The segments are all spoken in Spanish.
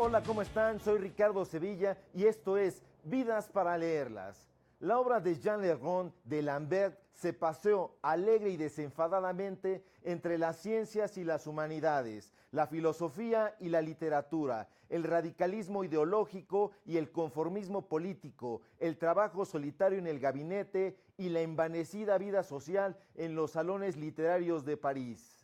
Hola, ¿cómo están? Soy Ricardo Sevilla y esto es Vidas para leerlas. La obra de Jean Le Rond de Lambert se paseó alegre y desenfadadamente entre las ciencias y las humanidades, la filosofía y la literatura, el radicalismo ideológico y el conformismo político, el trabajo solitario en el gabinete y la envanecida vida social en los salones literarios de París.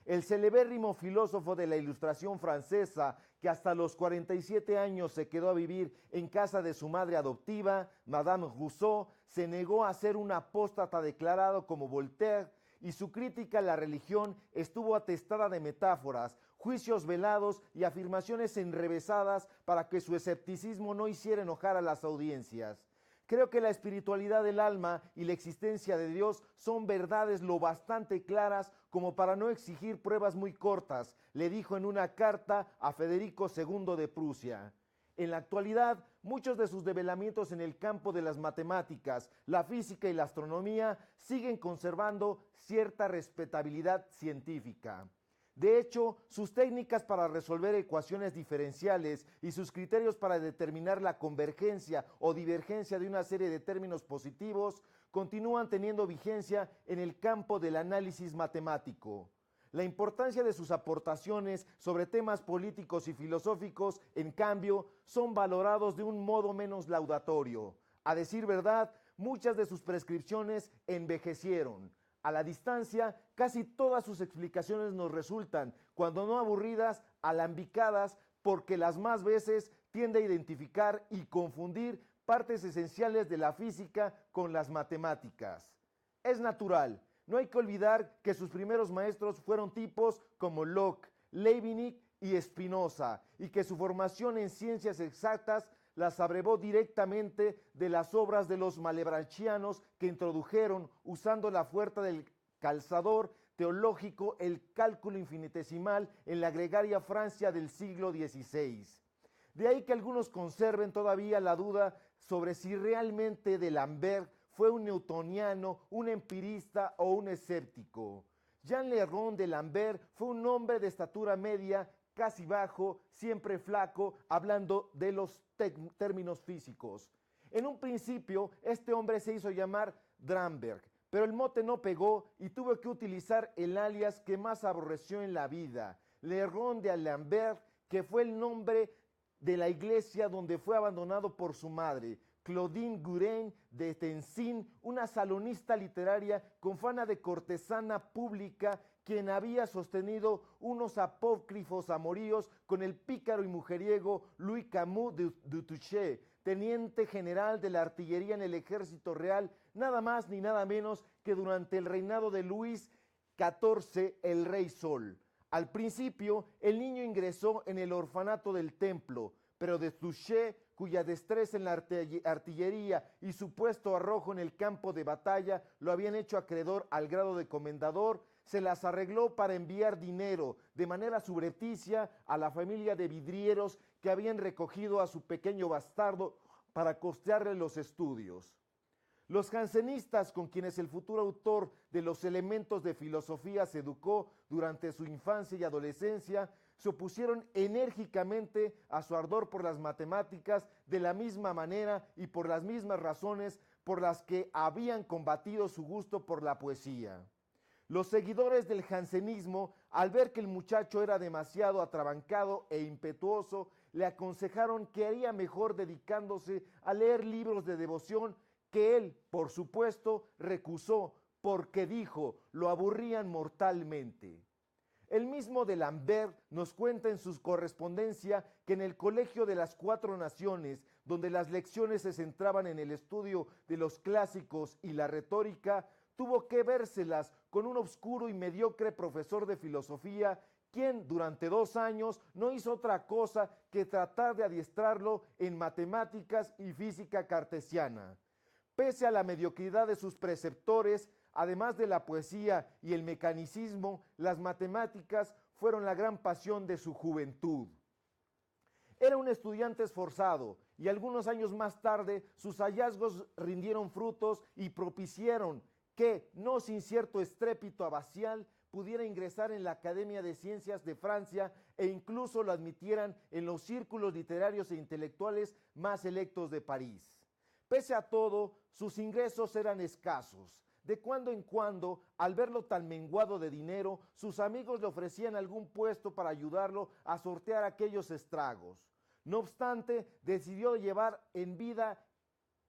El celebérrimo filósofo de la Ilustración francesa, que hasta los 47 años se quedó a vivir en casa de su madre adoptiva, Madame Rousseau, se negó a ser un apóstata declarado como Voltaire, y su crítica a la religión estuvo atestada de metáforas, juicios velados y afirmaciones enrevesadas para que su escepticismo no hiciera enojar a las audiencias. Creo que la espiritualidad del alma y la existencia de Dios son verdades lo bastante claras como para no exigir pruebas muy cortas, le dijo en una carta a Federico II de Prusia. En la actualidad, muchos de sus develamientos en el campo de las matemáticas, la física y la astronomía siguen conservando cierta respetabilidad científica. De hecho, sus técnicas para resolver ecuaciones diferenciales y sus criterios para determinar la convergencia o divergencia de una serie de términos positivos continúan teniendo vigencia en el campo del análisis matemático. La importancia de sus aportaciones sobre temas políticos y filosóficos, en cambio, son valorados de un modo menos laudatorio. A decir verdad, muchas de sus prescripciones envejecieron. A la distancia, casi todas sus explicaciones nos resultan, cuando no aburridas, alambicadas, porque las más veces tiende a identificar y confundir partes esenciales de la física con las matemáticas. Es natural, no hay que olvidar que sus primeros maestros fueron tipos como Locke, Leibniz y Spinoza, y que su formación en ciencias exactas las abrevó directamente de las obras de los malebranchianos que introdujeron, usando la fuerza del calzador teológico, el cálculo infinitesimal en la gregaria Francia del siglo XVI. De ahí que algunos conserven todavía la duda sobre si realmente D'Alembert fue un newtoniano, un empirista o un escéptico. Jean Le Rond de D'Alembert fue un hombre de estatura media, casi bajo, siempre flaco, hablando de los términos físicos. En un principio, este hombre se hizo llamar Dramberg, pero el mote no pegó y tuvo que utilizar el alias que más aborreció en la vida, Le Rond de D'Alembert, que fue el nombre de la iglesia donde fue abandonado por su madre, Claudine Guérin de Tencin, una salonista literaria con fama de cortesana pública, quien había sostenido unos apócrifos amoríos con el pícaro y mujeriego Louis Camus de Touchet, teniente general de la artillería en el ejército real, nada más ni nada menos que durante el reinado de Luis XIV, el Rey Sol. Al principio, el niño ingresó en el orfanato del templo, pero de Touchet, cuya destreza en la artillería y supuesto arrojo en el campo de batalla lo habían hecho acreedor al grado de comendador, se las arregló para enviar dinero de manera subrepticia a la familia de vidrieros que habían recogido a su pequeño bastardo para costearle los estudios. Los jansenistas, con quienes el futuro autor de los elementos de filosofía se educó durante su infancia y adolescencia, se opusieron enérgicamente a su ardor por las matemáticas de la misma manera y por las mismas razones por las que habían combatido su gusto por la poesía. Los seguidores del jansenismo, al ver que el muchacho era demasiado atrabancado e impetuoso, le aconsejaron que haría mejor dedicándose a leer libros de devoción, que él, por supuesto, recusó, porque dijo, lo aburrían mortalmente. El mismo D'Alembert nos cuenta en su correspondencia que en el Colegio de las Cuatro Naciones, donde las lecciones se centraban en el estudio de los clásicos y la retórica, tuvo que vérselas con un obscuro y mediocre profesor de filosofía, quien durante 2 años no hizo otra cosa que tratar de adiestrarlo en matemáticas y física cartesiana. Pese a la mediocridad de sus preceptores, además de la poesía y el mecanicismo, las matemáticas fueron la gran pasión de su juventud. Era un estudiante esforzado y algunos años más tarde sus hallazgos rindieron frutos y propiciaron que, no sin cierto estrépito abacial, pudiera ingresar en la Academia de Ciencias de Francia e incluso lo admitieran en los círculos literarios e intelectuales más selectos de París. Pese a todo, sus ingresos eran escasos. De cuando en cuando, al verlo tan menguado de dinero, sus amigos le ofrecían algún puesto para ayudarlo a sortear aquellos estragos. No obstante, decidió llevar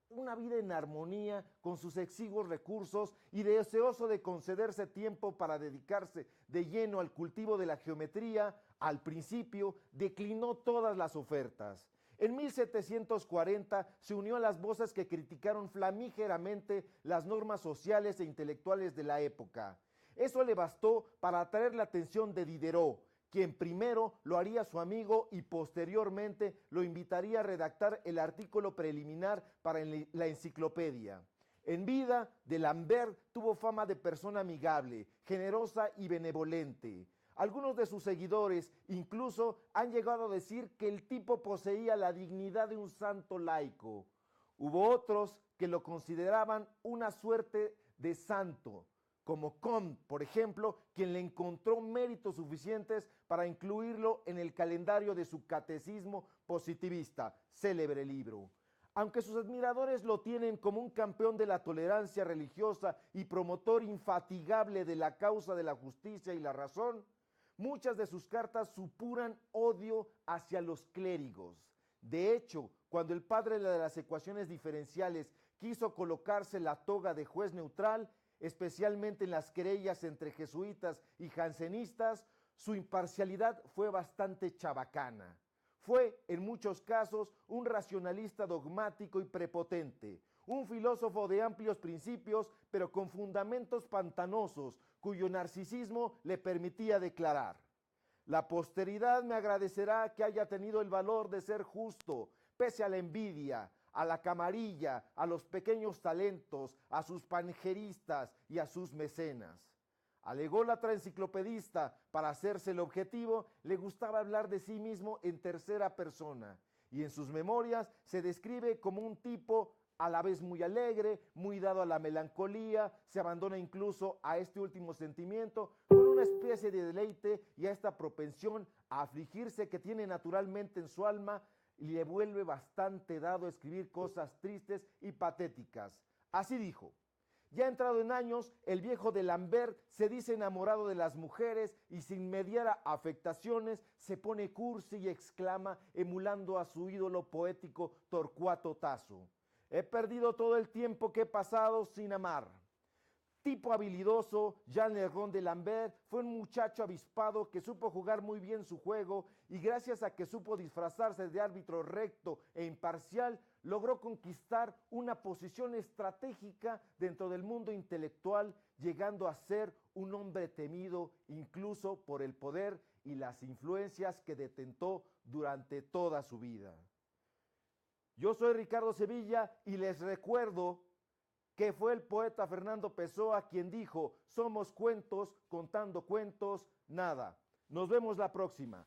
una vida en armonía con sus exiguos recursos y deseoso de concederse tiempo para dedicarse de lleno al cultivo de la geometría, al principio declinó todas las ofertas. En 1740 se unió a las voces que criticaron flamígeramente las normas sociales e intelectuales de la época. Eso le bastó para atraer la atención de Diderot, quien primero lo haría su amigo y posteriormente lo invitaría a redactar el artículo preliminar para la enciclopedia. En vida, D'Alembert tuvo fama de persona amigable, generosa y benevolente. Algunos de sus seguidores incluso han llegado a decir que el tipo poseía la dignidad de un santo laico. Hubo otros que lo consideraban una suerte de santo, como Comte, por ejemplo, quien le encontró méritos suficientes para incluirlo en el calendario de su Catecismo Positivista, célebre libro. Aunque sus admiradores lo tienen como un campeón de la tolerancia religiosa y promotor infatigable de la causa de la justicia y la razón, muchas de sus cartas supuran odio hacia los clérigos. De hecho, cuando el padre de las ecuaciones diferenciales quiso colocarse la toga de juez neutral, especialmente en las querellas entre jesuitas y jansenistas, su imparcialidad fue bastante chabacana. Fue, en muchos casos, un racionalista dogmático y prepotente, un filósofo de amplios principios, pero con fundamentos pantanosos, cuyo narcisismo le permitía declarar: la posteridad me agradecerá que haya tenido el valor de ser justo, pese a la envidia, a la camarilla, a los pequeños talentos, a sus panjeristas y a sus mecenas. Al ególatra enciclopedista, para hacerse el objetivo, le gustaba hablar de sí mismo en tercera persona, y en sus memorias se describe como un tipo a la vez muy alegre, muy dado a la melancolía, se abandona incluso a este último sentimiento con una especie de deleite y a esta propensión a afligirse que tiene naturalmente en su alma, y le vuelve bastante dado a escribir cosas tristes y patéticas. Así dijo: ya entrado en años, el viejo D'Alembert se dice enamorado de las mujeres y sin mediar afectaciones se pone cursi y exclama, emulando a su ídolo poético Torcuato Tasso: he perdido todo el tiempo que he pasado sin amar. Tipo habilidoso, Jean Le Rond D'Alembert fue un muchacho avispado que supo jugar muy bien su juego y gracias a que supo disfrazarse de árbitro recto e imparcial, logró conquistar una posición estratégica dentro del mundo intelectual, llegando a ser un hombre temido incluso por el poder y las influencias que detentó durante toda su vida. Yo soy Ricardo Sevilla y les recuerdo que fue el poeta Fernando Pessoa quien dijo: somos cuentos, contando cuentos, nada. Nos vemos la próxima.